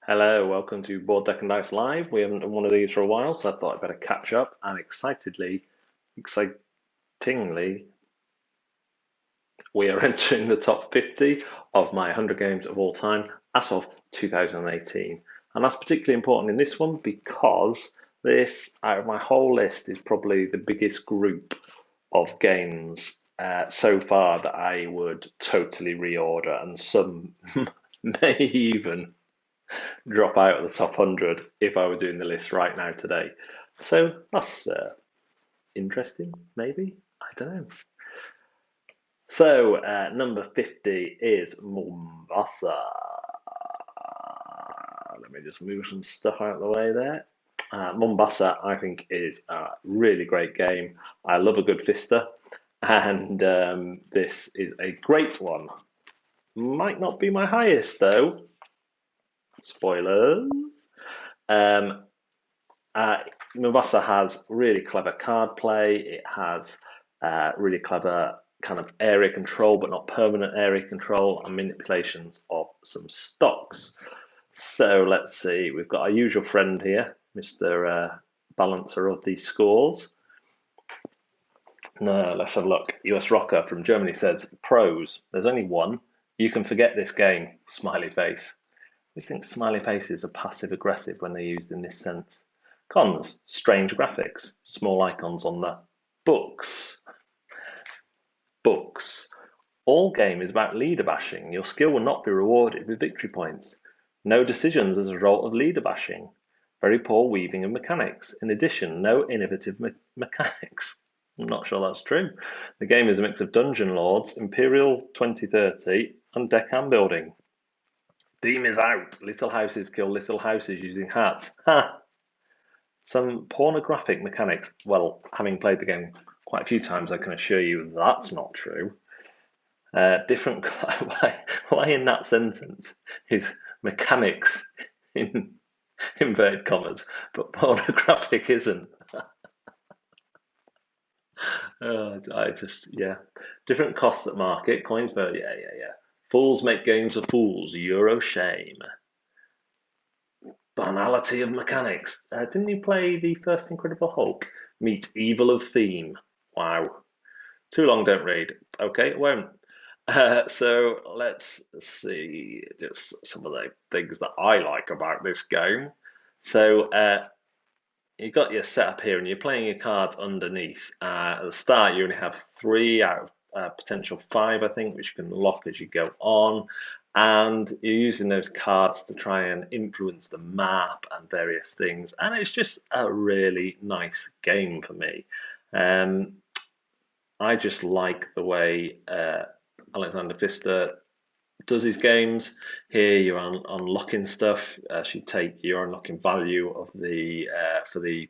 Hello, welcome to Board Deck and Dice Live. We haven't done one of these for a while, so I thought I'd better catch up. And excitingly, we are entering the top 50 of my 100 games of all time as of 2018. And that's particularly important in this one because this, out of my whole list, is probably the biggest group of games so far that I would totally reorder, and some may even drop out of the top 100 if I were doing the list right now today. So that's interesting, maybe? I don't know. So, number 50 is Mombasa. Let me just move some stuff out of the way there. Mombasa, I think, is a really great game. I love a good Fister, and this is a great one. Might not be my highest, though. Spoilers. Um, Mombasa has really clever card play. It has really clever kind of area control, but not permanent area control, and manipulations of some stocks. So let's see. We've got our usual friend here, Mr. Balancer of these scores. No, let's have a look. US Rocker from Germany says, pros, there's only one. You can forget this game, smiley face. We think smiley faces are passive aggressive when they're used in this sense. Cons, strange graphics, small icons on the books. Books. All game is about leader bashing. Your skill will not be rewarded with victory points. No decisions as a result of leader bashing. Very poor weaving of mechanics. In addition, no innovative mechanics. I'm not sure that's true. The game is a mix of Dungeon Lords, Imperial 2030, and deckhand building. Theme is out. Little houses kill little houses using hats. Ha! Some pornographic mechanics. Well, having played the game quite a few times, I can assure you that's not true. Different. Why in that sentence is mechanics in inverted commas, but pornographic isn't? Yeah. Different costs at market. Coins, but yeah. Fools make games of fools. Euro shame. Banality of mechanics. Didn't you play the first Incredible Hulk? Meet Evil of Theme. Wow. Too long, don't read. Okay, it won't. So let's see just some of the things that I like about this game. So you got your setup here, and you're playing your cards underneath. At the start, you only have three out of potential five, I think, which you can lock as you go on. And you're using those cards to try and influence the map and various things. And it's just a really nice game for me. Um, I just like the way Alexander Pfister does his games. Here you're unlocking stuff as you take, you're unlocking value of the for the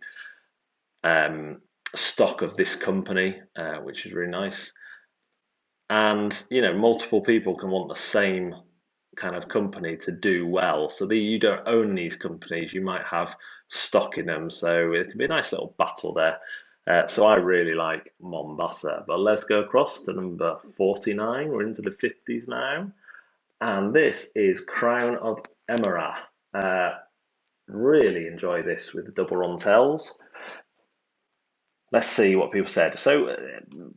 um, stock of this company, which is really nice. And multiple people can want the same kind of company to do well. So you don't own these companies, you might have stock in them. So it can be a nice little battle there. So I really like Mombasa. But let's go across to number 49. We're into the 50s now. And this is Crown of Emara. Really enjoy this with the double Rontels. Let's see what people said. So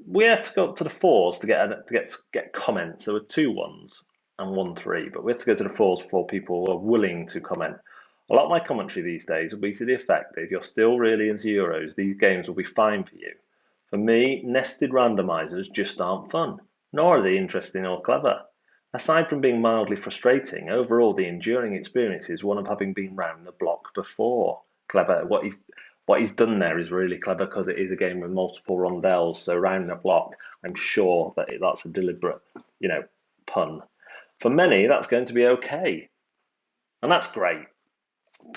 we had to go up to the fours to get comments. There were two ones and one three, but we had to go to the fours before people were willing to comment. A lot of my commentary these days will be to the effect that if you're still really into Euros, these games will be fine for you. For me, nested randomizers just aren't fun, nor are they interesting or clever. Aside from being mildly frustrating, overall the enduring experience is one of having been round the block before. Clever. What he's done there is really clever because it is a game with multiple rondels. So round the block, I'm sure that that's a deliberate, pun. For many, that's going to be okay, and that's great.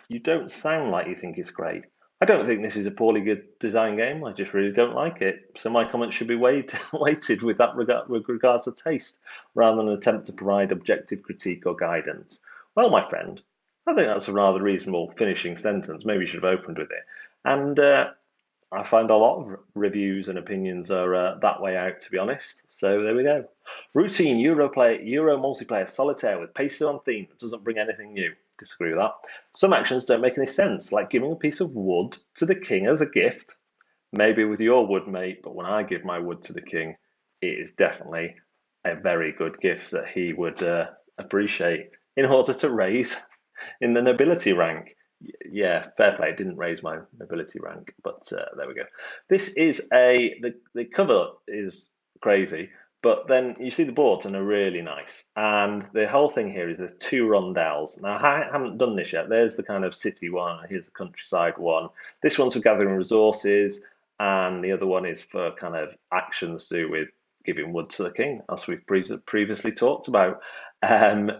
You don't sound like you think it's great. I don't think this is a poorly good design game. I just really don't like it. So my comments should be weighted with with regards to taste, rather than an attempt to provide objective critique or guidance. Well, my friend, I think that's a rather reasonable finishing sentence. Maybe you should have opened with it. And I find a lot of reviews and opinions are that way out, to be honest. So there we go. Routine Euro multiplayer solitaire with pasted on theme that doesn't bring anything new. Disagree with that. Some actions don't make any sense, like giving a piece of wood to the king as a gift. Maybe with your wood, mate, but when I give my wood to the king, it is definitely a very good gift that he would appreciate in order to raise in the nobility rank. Yeah, fair play. It didn't raise my nobility rank, but there we go. This is the cover is crazy, but then you see the boards and they're really nice. And the whole thing here is there's two rondelles. Now I haven't done this yet. There's the kind of city one. Here's the countryside one. This one's for gathering resources, and the other one is for kind of actions to do with giving wood to the king, as we've previously talked about. And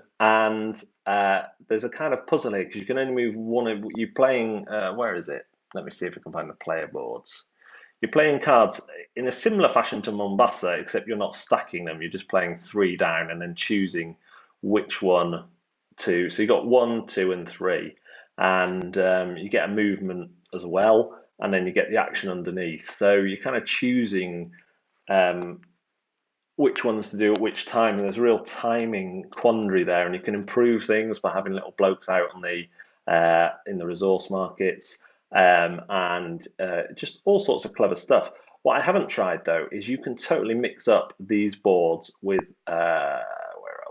there's a kind of puzzle here because you can only move one. You're playing. Where is it? Let me see if I can find the player boards. You're playing cards in a similar fashion to Mombasa, except you're not stacking them. You're just playing three down and then choosing which one to. So you got 1, 2, and 3, and you get a movement as well, and then you get the action underneath. So you're kind of choosing um, which ones to do at which time. And there's a real timing quandary there, and you can improve things by having little blokes out on the in the resource markets, and just all sorts of clever stuff. What I haven't tried though is you can totally mix up these boards with where are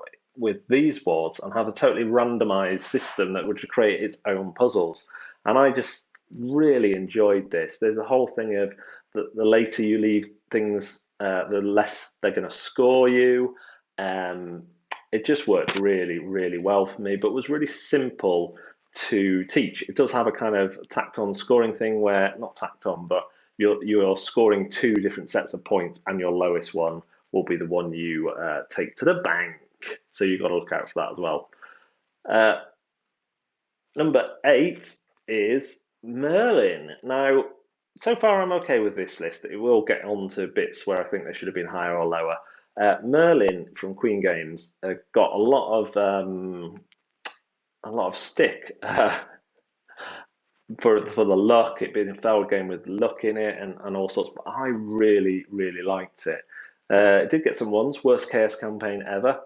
we? With these boards and have a totally randomized system that would create its own puzzles. And I just really enjoyed this. There's a whole thing of the later you leave things, the less they're going to score you. Um, it just worked really, really well for me, but was really simple to teach. It does have a kind of tacked on scoring thing where, not tacked on, but you're scoring two different sets of points, and your lowest one will be the one you take to the bank. So you've got to look out for that as well. Number 8 is Merlin. Now, so far I'm okay with this list. It will get on to bits where I think they should have been higher or lower. Merlin from Queen Games got a lot of stick for the luck, it being a failed game with luck in it and all sorts. But I really really liked it. It did get some ones. Worst chaos campaign ever.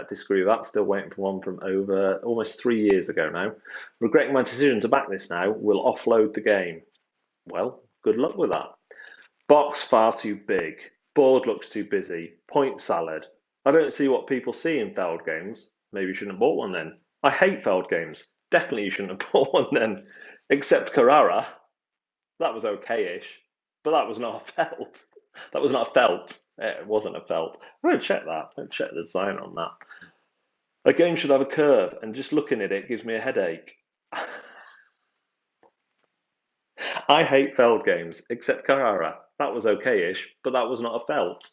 Disagree with that. Still waiting for one from over almost 3 years ago now. Regretting my decision to back this now. Will offload the game. Well, good luck with that. Box far too big. Board looks too busy. Point salad. I don't see what people see in failed games. Maybe you shouldn't have bought one then. I hate failed games. Definitely you shouldn't have bought one then. Except Carrara. That was okay-ish. But that was not a felt. That was not a felt. It wasn't a felt. I'm going to check that. I'm going to check the design on that. A game should have a curve, and just looking at it gives me a headache. I hate failed games, except Carrara. That was okay-ish, but that was not a felt.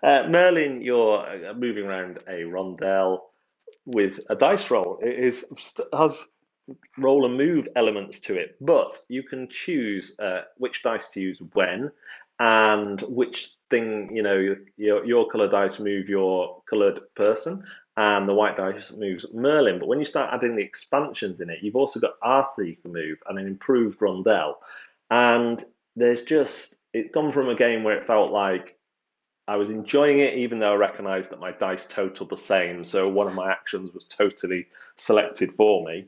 Merlin, you're moving around a rondelle with a dice roll. Has roll and move elements to it, but you can choose which dice to use when, and which thing, your color dice move your colored person, and the white dice moves Merlin. But when you start adding the expansions in it, you've also got Arthur you can move and an improved rondelle. And it's gone from a game where it felt like I was enjoying it, even though I recognised that my dice totaled the same. So one of my actions was totally selected for me,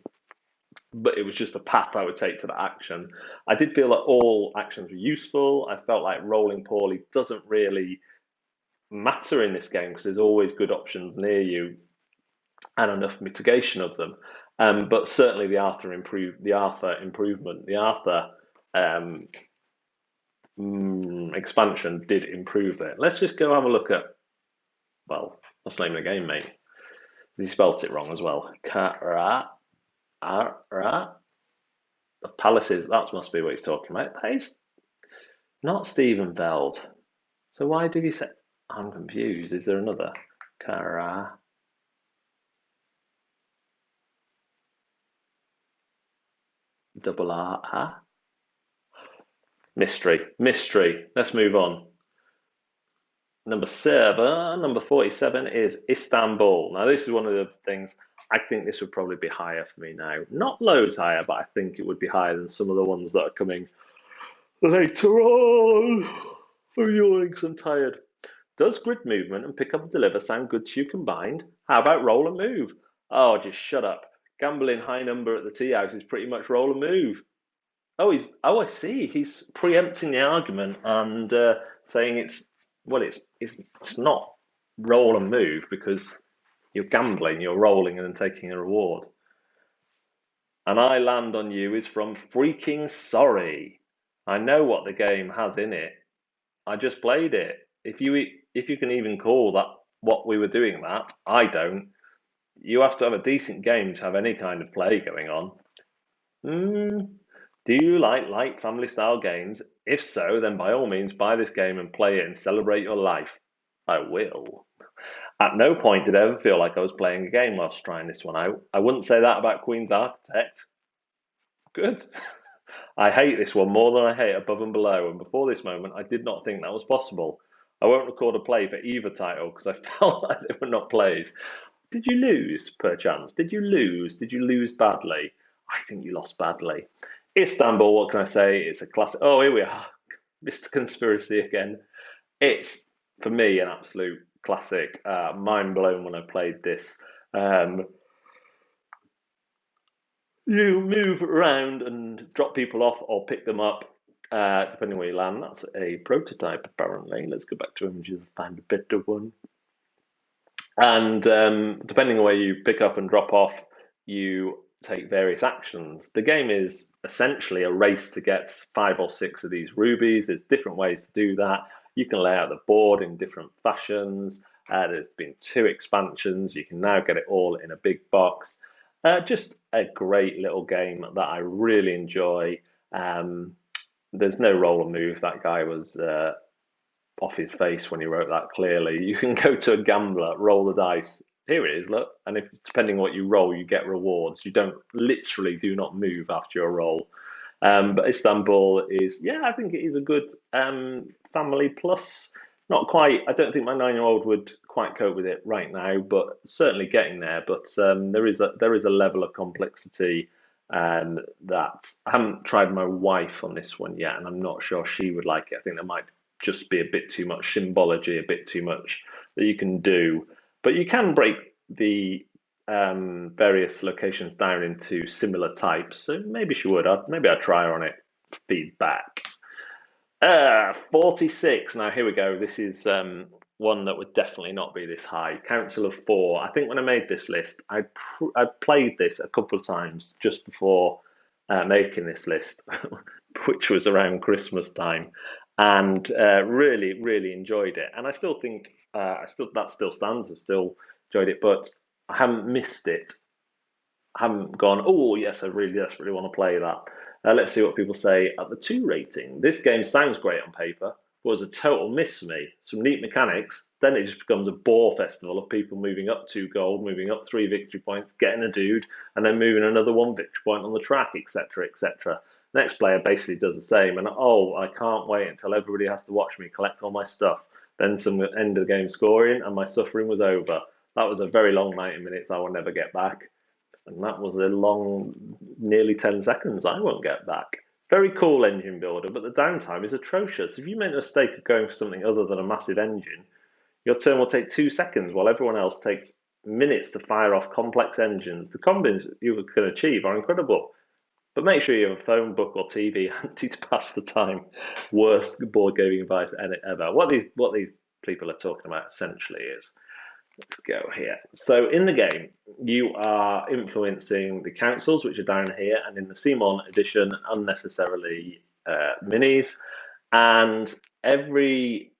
but it was just a path I would take to that action. I did feel that all actions were useful. I felt like rolling poorly doesn't really matter in this game because there's always good options near you and enough mitigation of them. But certainly the Arthur improvement, the Arthur expansion did improve it. Let's just go have a look at, well, that's the name of the game, mate. He spelt it wrong as well. The Palaces, that must be what he's talking about. That is not Stephen Veld. So why did he say? I'm confused. Is there another? Cara. Double R. Mystery. Let's move on. Number 47 is Istanbul. Now, this is one of the things I think this would probably be higher for me now. Not loads higher, but I think it would be higher than some of the ones that are coming later on. I'm yawning because I'm tired. Does grid movement and pick up and deliver sound good to you combined? How about roll and move? Oh, just shut up. Gambling high number at the tea house is pretty much roll and move. I see. He's preempting the argument and saying it's not roll and move because you're gambling, you're rolling and then taking a reward. And I land on you is from freaking sorry. I know what the game has in it. I just played it. If you can even call that what we were doing that, I don't. You have to have a decent game to have any kind of play going on. Do you like light family style games? If so, then by all means buy this game and play it and celebrate your life. I will. At no point did I ever feel like I was playing a game whilst trying this one out. I wouldn't say that about Queen's Architect. Good. I hate this one more than I hate Above and Below, and before this moment, I did not think that was possible. I won't record a play for either title because I felt like they were not plays. Did you lose, perchance? Did you lose? Did you lose badly? I think you lost badly. Istanbul, what can I say? It's a classic. Oh, here we are. Mr. Conspiracy again. It's, for me, an absolute classic. Mind blown when I played this. You move around and drop people off or pick them up, depending where you land. That's a prototype, apparently. Let's go back to images and find a better one. And depending on where you pick up and drop off, you take various actions. The game is essentially a race to get 5 or 6 of these rubies. There's different ways to do that. You can lay out the board in different fashions. There's been 2 expansions. You can now get it all in a big box. Just a great little game that I really enjoy. There's no roll and move. That guy was off his face when he wrote that clearly. You can go to a gambler, roll the dice. Here it is, look. And if depending on what you roll, you get rewards. You don't literally do not move after your roll. But Istanbul is, yeah, I think it is a good family plus. Not quite. I don't think my 9-year-old would quite cope with it right now, but certainly getting there. But there is a level of complexity that I haven't tried my wife on this one yet, and I'm not sure she would like it. I think there might just be a bit too much symbology, a bit too much that you can do. But you can break the various locations down into similar types. So maybe she would. Maybe I'd try her on it. Feedback. 46. Now here we go. This is one that would definitely not be this high. Council of Four. I think when I made this list, I played this a couple of times just before making this list, which was around Christmas time, and really, really enjoyed it. And I still think that still stands. I still enjoyed it, but I haven't missed it. I haven't gone, oh yes, I really desperately want to play that. Let's see what people say at the 2 rating. This game sounds great on paper, but was a total miss for me. Some neat mechanics, then it just becomes a bore festival of people moving up 2 gold, moving up 3 victory points, getting a dude, and then moving another 1 victory point on the track, etc., etc. Next player basically does the same, and oh, I can't wait until everybody has to watch me collect all my stuff. Then some end of the game scoring, and my suffering was over. That was a very long 90 minutes I will never get back. And that was a long, nearly 10 seconds I won't get back. Very cool engine builder, but the downtime is atrocious. If you make the mistake of going for something other than a massive engine, your turn will take 2 seconds while everyone else takes minutes to fire off complex engines. The combos you can achieve are incredible. But make sure you have a phone, book, or TV handy to pass the time. Worst board gaming advice ever. What these people are talking about essentially is, let's go here. So in the game, you are influencing the councils, which are down here, and in the Simon edition, unnecessarily minis. And every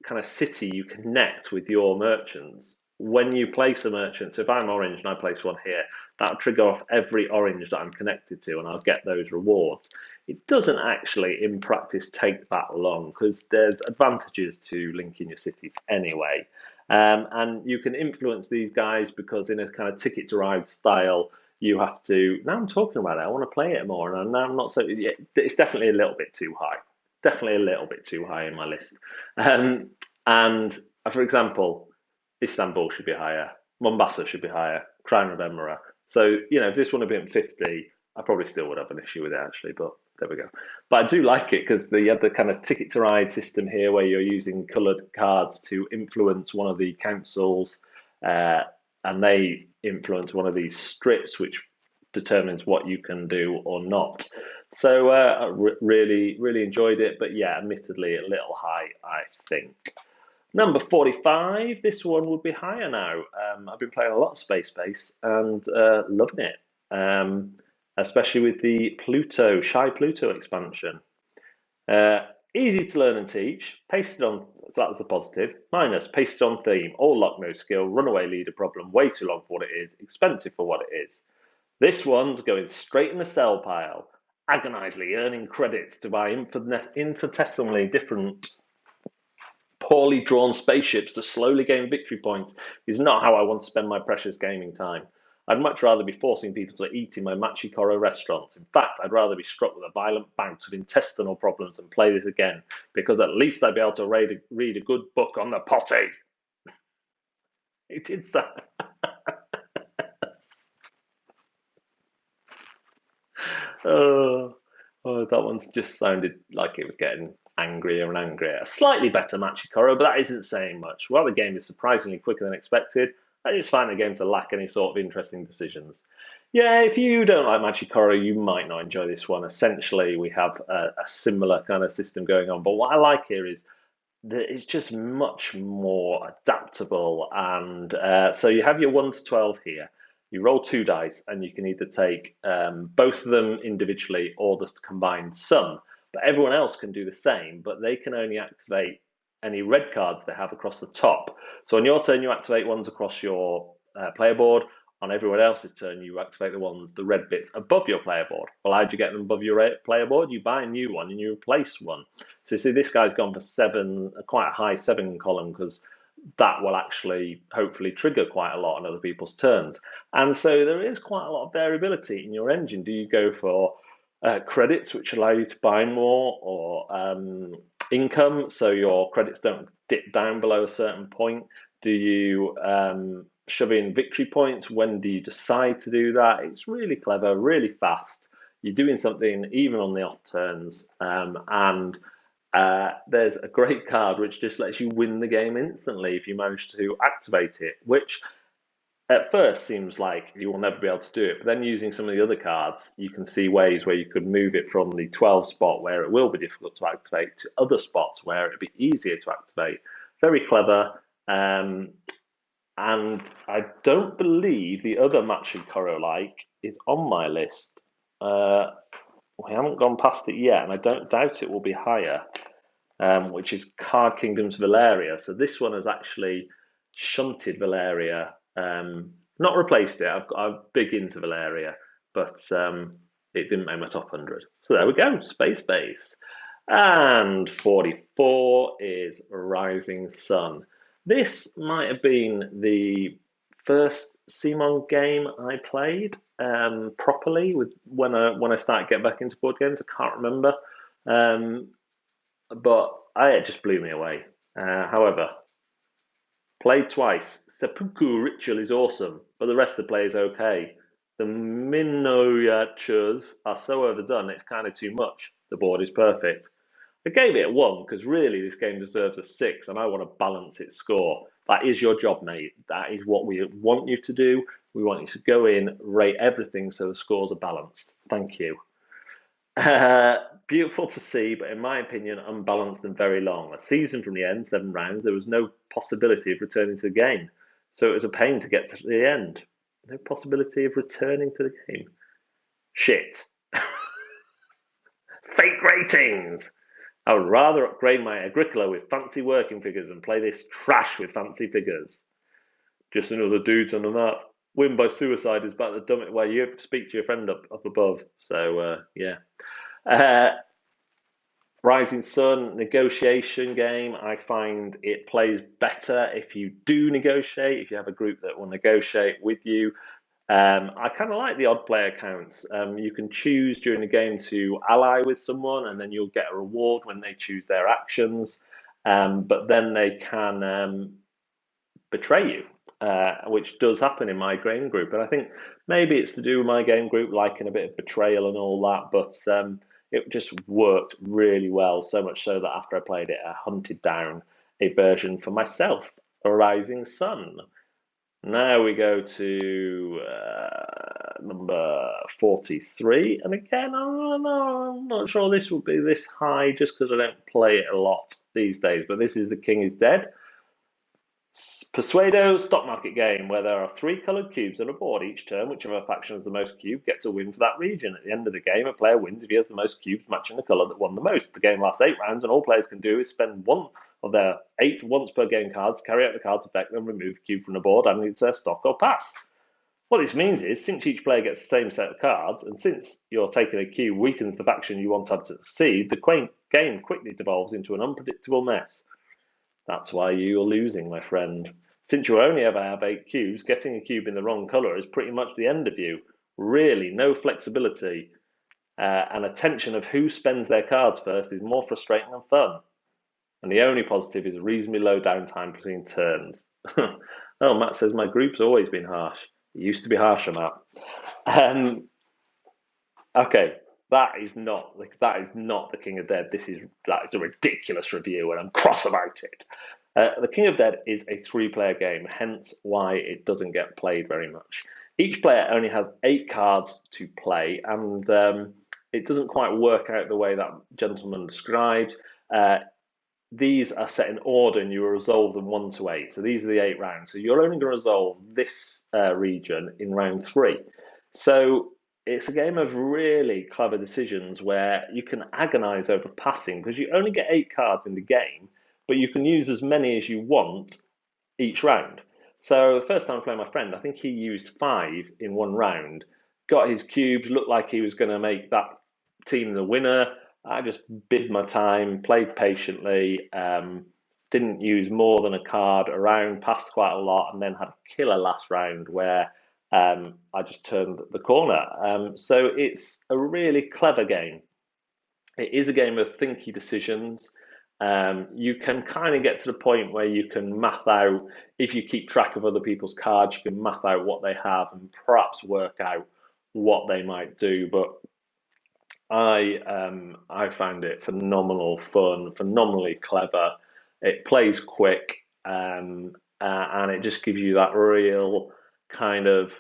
kind of city you connect with your merchants. When you place a merchant, so if I'm orange and I place one here, that'll trigger off every orange that I'm connected to, and I'll get those rewards. It doesn't actually, in practice, take that long because there's advantages to linking your cities anyway. And you can influence these guys because in a kind of ticket to ride style, you have to. Now I'm talking about it, I want to play it more, and now I'm not so. It's definitely a little bit too high. Definitely a little bit too high in my list. And for example, Istanbul should be higher. Mombasa should be higher. Crown of Emara. So, if this one had been 50, I probably still would have an issue with it actually, but there we go. But I do like it because you have the kind of ticket to ride system here where you're using coloured cards to influence one of the councils, uh, and they influence one of these strips, which determines what you can do or not. So I really, really enjoyed it, but yeah, admittedly a little high, I think. Number 45, this one would be higher now. I've been playing a lot of Space Base and loving it, especially with the Shy Pluto expansion. Uh, Easy to learn and teach, pasted on, so that was the positive. Minus, pasted on theme, all luck, no skill, runaway leader problem, way too long for what it is, expensive for what it is. This one's going straight in the sell pile, agonizingly earning credits to buy infinitesimally different poorly drawn spaceships to slowly gain victory points is not how I want to spend my precious gaming time. I'd much rather be forcing people to eat in my Machikoro restaurants. In fact, I'd rather be struck with a violent bout of intestinal problems and play this again, because at least I'd be able to read a good book on the potty. It did that. Oh, that one's just sounded like it was getting angrier and angrier. A slightly better Machikoro, but that isn't saying much. While the game is surprisingly quicker than expected, I just find the game to lack any sort of interesting decisions. Yeah, if you don't like Machikoro, you might not enjoy this one. Essentially, we have a similar kind of system going on, but what I like here is that it's just much more adaptable. And so you have your 1 to 12 here. You roll 2 dice, and you can either take both of them individually or the combined sum. But everyone else can do the same, but they can only activate any red cards they have across the top. So on your turn, you activate ones across your player board. On everyone else's turn, you activate the red bits above your player board. Well, how do you get them above your player board? You buy a new one and you replace one. So you see, this guy's gone for 7, quite a high 7 column, because that will actually hopefully trigger quite a lot on other people's turns. And so there is quite a lot of variability in your engine. Do you go for credits, which allow you to buy more, or income, so your credits don't dip down below a certain point? Do you shove in victory points? When do you decide to do that? It's really clever, really fast. You're doing something even on the off turns, and there's a great card which just lets you win the game instantly if you manage to activate it, which at first seems like you will never be able to do it. But then using some of the other cards, you can see ways where you could move it from the 12 spot where it will be difficult to activate to other spots where it'd be easier to activate. Very clever. And I don't believe the other Machikoro like is on my list. We haven't gone past it yet, and I don't doubt it will be higher, which is Card Kingdoms Valeria. So this one has actually shunted Valeria, not replaced it. I'm big into Valeria, but it didn't make my top 100. So there we go, Space Base. And 44 is Rising Sun. This might have been the first Simon game I played properly with when I started getting back into board games. I can't remember, but it just blew me away. However, played twice. Seppuku Ritual is awesome, but the rest of the play is okay. The miniatures are so overdone, it's kind of too much. The board is perfect. I gave it a 1 because really this game deserves a 6, and I want to balance its score. That is your job, mate. That is what we want you to do. We want you to go in, rate everything so the scores are balanced. Thank you. Beautiful to see, but in my opinion, unbalanced and very long. A season from the end, 7 rounds, there was no possibility of returning to the game. So it was a pain to get to the end. No possibility of returning to the game. Shit. Fake ratings! I would rather upgrade my Agricola with fancy working figures and play this trash with fancy figures. Just another dudes on the map. Win by suicide is about the dumb it. Well, you have to speak to your friend up above. So yeah. Rising Sun negotiation game. I find it plays better if you do negotiate. If you have a group that will negotiate with you. I kind of like the odd player counts. You can choose during the game to ally with someone, and then you'll get a reward when they choose their actions. But then they can betray you, which does happen in my game group. And I think maybe it's to do with my game group liking a bit of betrayal and all that, but it just worked really well, so much so that after I played it, I hunted down a version for myself, a Rising Sun. Now we go to number 43, and again, I'm not sure this will be this high just because I don't play it a lot these days, but this is The King is Dead. Persuado stock market game where there are 3 coloured cubes on a board each turn. Whichever faction has the most cubes gets a win for that region. At the end of the game, a player wins if he has the most cubes matching the colour that won the most. The game lasts 8 rounds, and all players can do is spend one of their 8 once per game cards, carry out the card's effect, and remove a cube from the board, and it's their stock or pass. What this means is, since each player gets the same set of cards, and since you're taking a cube weakens the faction you want to succeed, the game quickly devolves into an unpredictable mess. That's why you're losing, my friend. Since you only ever have 8 cubes, getting a cube in the wrong colour is pretty much the end of you. Really, no flexibility. And a tension of who spends their cards first is more frustrating than fun. And the only positive is reasonably low downtime between turns. Oh, Matt says my group's always been harsh. It used to be harsher, Matt. Okay, that is not The King of Dead. That is a ridiculous review, and I'm cross about it. The King of Dead is a 3-player game, hence why it doesn't get played very much. Each player only has 8 cards to play, and it doesn't quite work out the way that gentleman described. These are set in order, and you resolve them 1 to 8. So these are the 8 rounds. So you're only going to resolve this region in round 3. So it's a game of really clever decisions where you can agonize over passing because you only get 8 cards in the game, but you can use as many as you want each round. So the first time I played my friend, I think he used 5 in 1 round, got his cubes, looked like he was going to make that team the winner. I just bid my time, played patiently, didn't use more than a card around, passed quite a lot, and then had a killer last round where I just turned the corner. So it's a really clever game. It is a game of thinky decisions. You can kind of get to the point where you can math out, if you keep track of other people's cards, you can math out what they have and perhaps work out what they might do. But I found it phenomenal fun, phenomenally clever. It plays quick, and it just gives you that real kind of,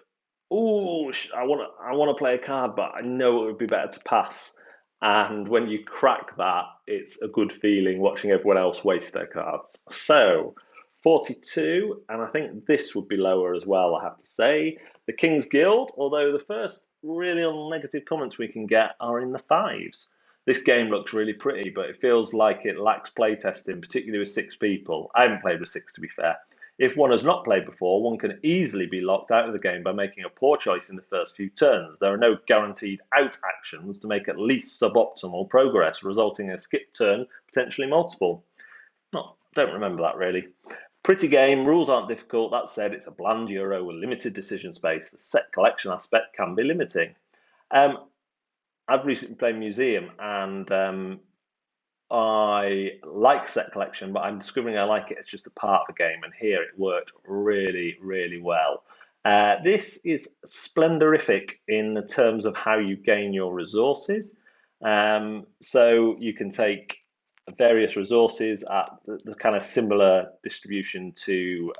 oh, I want to play a card, but I know it would be better to pass. And when you crack that, it's a good feeling watching everyone else waste their cards. So 42, and I think this would be lower as well, I have to say. The King's Guild, although the first really negative comments we can get are in the 5s. This game looks really pretty, but it feels like it lacks playtesting, particularly with 6 people. I haven't played with 6, to be fair. If one has not played before, one can easily be locked out of the game by making a poor choice in the first few turns. There are no guaranteed out actions to make at least suboptimal progress, resulting in a skip turn, potentially multiple. Don't remember that really. Pretty game, rules aren't difficult. That said, it's a bland Euro with limited decision space. The set collection aspect can be limiting. I've recently played Museum, and I like set collection, but I'm discovering I like it as just a part of the game, and here it worked really, really well. This is splendorific in the terms of how you gain your resources. So you can take various resources at the kind of similar distribution to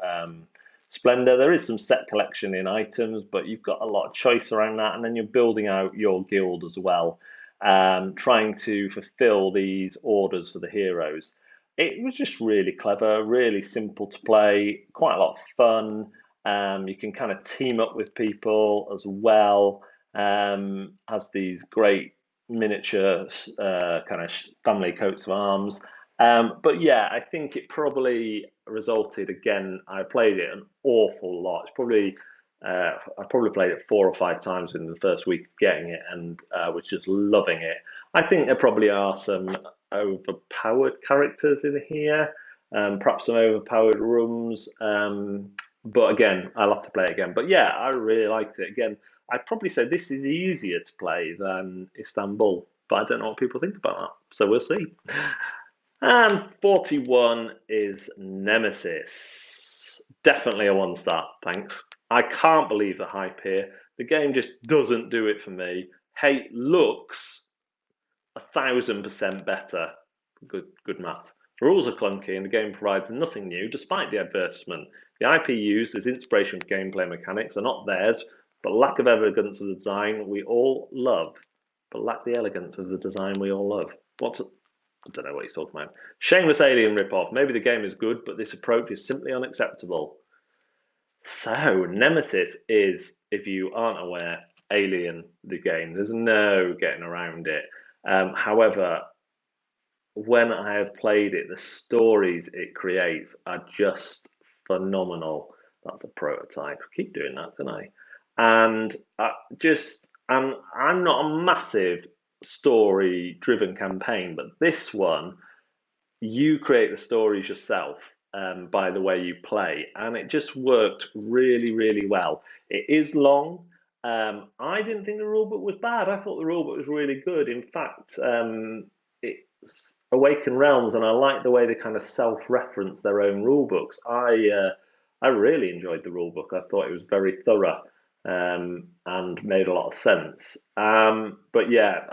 Splendor. There is some set collection in items, but you've got a lot of choice around that, and then you're building out your guild as well, trying to fulfill these orders for the heroes. It was just really clever, really simple to play, quite a lot of fun. You can kind of team up with people as well. Has these great miniature kind of family coats of arms. But yeah, I think it probably resulted, again, I played it an awful lot. It's probably I probably played it 4 or 5 times in the first week of getting it, and was just loving it. I think there probably are some overpowered characters in here, perhaps some overpowered rooms. But again, I'll have to play it again. But yeah, I really liked it. Again, I'd probably say this is easier to play than Istanbul, but I don't know what people think about that. So we'll see. And 41 is Nemesis. Definitely a 1 star, thanks. I can't believe the hype here. The game just doesn't do it for me. Hey, looks 1,000% better. Good maths. The rules are clunky and the game provides nothing new despite the advertisement. The IP used as inspiration for gameplay mechanics are not theirs, but lack of elegance of the design we all love. But lack the elegance of the design we all love. I don't know what he's talking about. Shameless alien ripoff. Maybe the game is good, but this approach is simply unacceptable. So, Nemesis is, if you aren't aware, Alien, the game. There's no getting around it. However, when I have played it, the stories it creates are just phenomenal. That's a prototype. I keep doing that, don't I? And I'm not a massive story-driven campaign, but this one you create the stories yourself by the way you play, and it just worked really, really well. It is long. I didn't think the rulebook was bad. I thought the rulebook was really good. In fact, it's Awaken Realms, and I like the way they kind of self-reference their own rulebooks. I really enjoyed the rulebook. I thought it was very thorough and made a lot of sense. But yeah,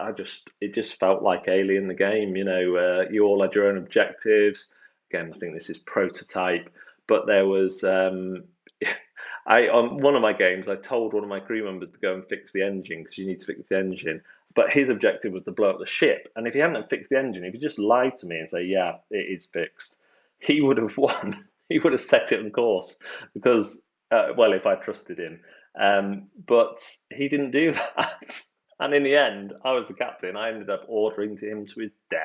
it just felt like Alien the game. You all had your own objectives. Again, I think this is prototype, but there was I on one of my games, I told one of my crew members to go and fix the engine because you need to fix the engine. But his objective was to blow up the ship, and if he hadn't fixed the engine, if he just lied to me and say, "Yeah, it is fixed," he would have won. He would have set it on course because, well, if I trusted him. But he didn't do that. And in the end, I was the captain. I ended up ordering him to his death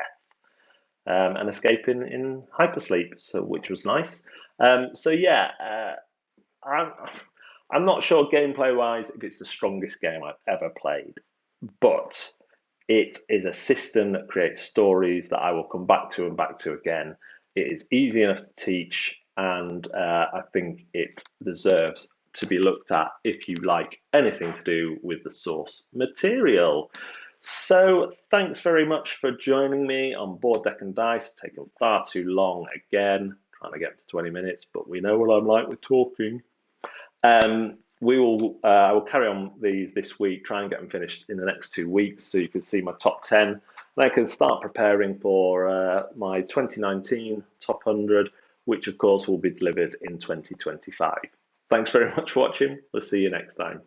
and escaping in hypersleep, so which was nice. So yeah, I'm I'm not sure gameplay wise if it's the strongest game I've ever played, but it is a system that creates stories that I will come back to and back to again. It is easy enough to teach, and I think it deserves to be looked at if you like anything to do with the source material. So, thanks very much for joining me on Board Deck and Dice. It's taken far too long again, trying to get to 20 minutes, but we know what I'm like with talking. I will carry on these this week, try and get them finished in the next 2 weeks so you can see my top 10. And I can start preparing for my 2019 top 100, which of course will be delivered in 2025. Thanks very much for watching. We'll see you next time.